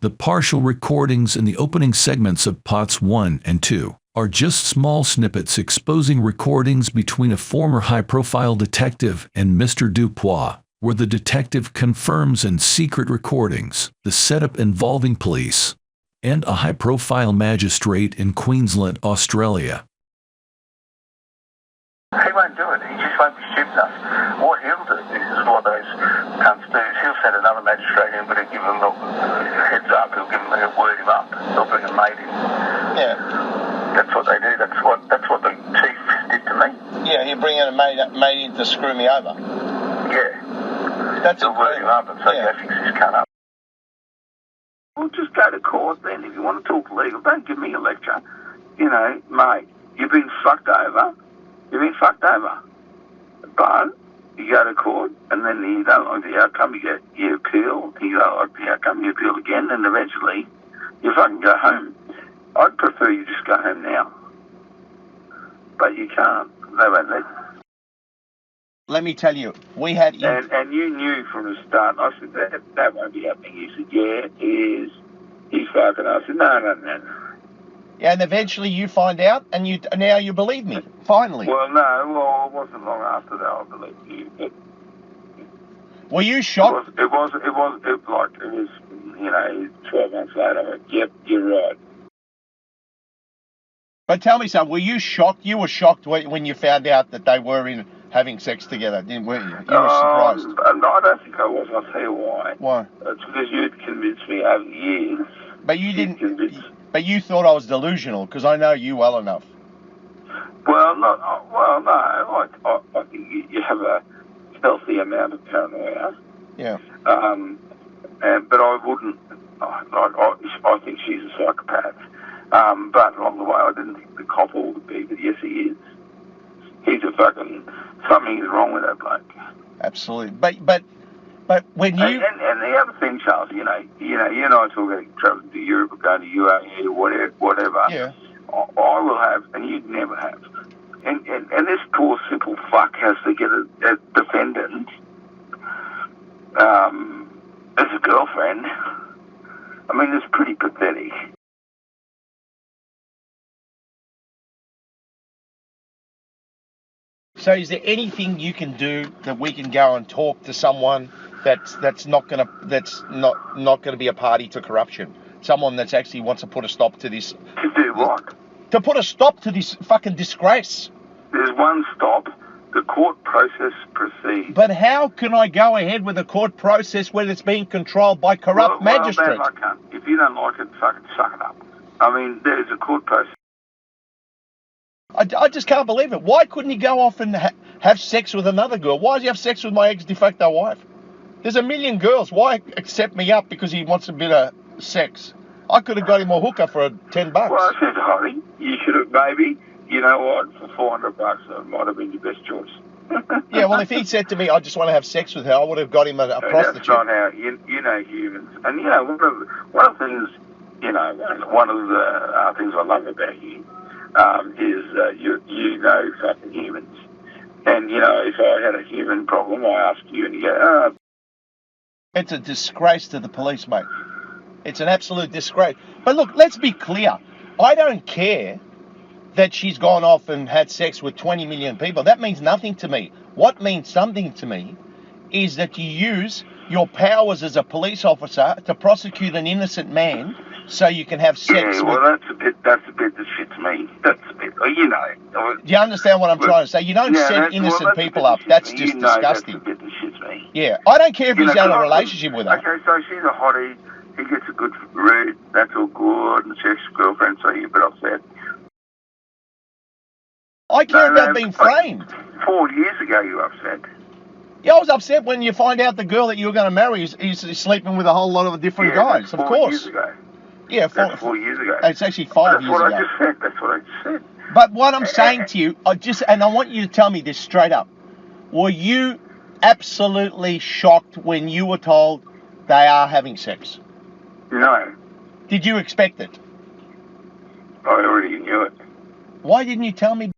The partial recordings in the opening segments of Parts 1 and 2 are just small snippets exposing recordings between a former high-profile detective and Mr Dupois, where the detective confirms in secret recordings the setup involving police and a high-profile magistrate in Queensland, Australia. He won't do it. He just won't be stupid enough. What he'll do is what those cunts do is he'll send another magistrate in, but he'll give him a heads up. He'll word him up. He'll bring a mate in. Yeah. That's what they do. That's what the chief did to me. Yeah, he'll bring in a mate in to screw me over. Yeah. That's he'll word him up and say, yeah. Go fix this cunt up. Well, just go to court then. If you want to talk legal, don't give me a lecture. You know, mate, you've been fucked over. You've been fucked over. But you go to court and then you don't like the outcome, you appeal, you don't like the outcome, you appeal again, and eventually you fucking go home. I'd prefer you just go home now. But you can't. They won't let you. Let me tell you, we had... And you knew from the start. I said, that won't be happening. You said, yeah, it is. He's fucking. I said, no. Yeah, and eventually you find out, and now you believe me, finally. Well, no, it wasn't long after that I believed you. But were you shocked? It was, you know, 12 months later, I went, yep, you're right. But tell me something, were you shocked? You were shocked when you found out that they were having sex together, weren't you? You were surprised. No, I don't think I was. I'll tell you why. Why? It's because you'd convinced me over the years. But you didn't... But you thought I was delusional, because I know you well enough. Well, no. I think you have a healthy amount of paranoia. Yeah. But I wouldn't. I think she's a psychopath. But along the way, I didn't think the couple would be. But yes, he is. He's a fucking... Something is wrong with that bloke. Absolutely. But when you... And the other thing, Charles, you know, you and I talk about travelling to Europe or going to UAE or whatever. Yeah. I will have, and you'd never have. And this poor simple fuck has to get a defendant as a girlfriend. I mean, it's pretty pathetic. So is there anything you can do that we can go and talk to someone that's not gonna be a party to corruption? Someone that actually wants to put a stop to this. To do what? To put a stop to this fucking disgrace. There's one stop. The court process proceeds. But how can I go ahead with a court process when it's being controlled by corrupt magistrates? Well, I can't. If you don't like it, fucking suck it up. I mean, there's a court process. I just can't believe it. Why couldn't he go off and have sex with another girl? Why does he have sex with my ex-de facto wife? There's a million girls. Why accept me up because he wants a bit of sex? I could have got him a hooker for $10. Well, I said, Holly, you should have maybe, you know what, for $400, that might have been your best choice. Yeah, well, if he said to me, I just want to have sex with her, I would have got him a prostitute. That's not how, you know humans. And, you know, one of the things, you know, one of the things I love about you is you know fucking humans. And, you know, if I had a human problem, I ask you and you go, oh. It's a disgrace to the police, mate. It's an absolute disgrace. But look, let's be clear. I don't care that she's gone off and had sex with 20 million people. That means nothing to me. What means something to me is that you use your powers as a police officer to prosecute an innocent man so you can have sex with... that's a bit that shits me. That's a bit, you know... Do you understand what I'm trying to say? You don't set innocent people up. That's just disgusting. That's a bit that shits me. Yeah, I don't care if he's had a relationship with her. Okay, so she's a hottie, he gets a good read, that's all good, and she's ex-girlfriend, so you're a bit upset. I care about being framed. 4 years ago you were upset. Yeah, I was upset when you find out the girl that you were going to marry is sleeping with a whole lot of different guys, of course. 4 years ago. Yeah, 4 years ago. It's actually 5 years ago. That's what I just said. But what I'm saying to you, and I want you to tell me this straight up. Were you absolutely shocked when you were told they are having sex? No. Did you expect it? I already knew it. Why didn't you tell me?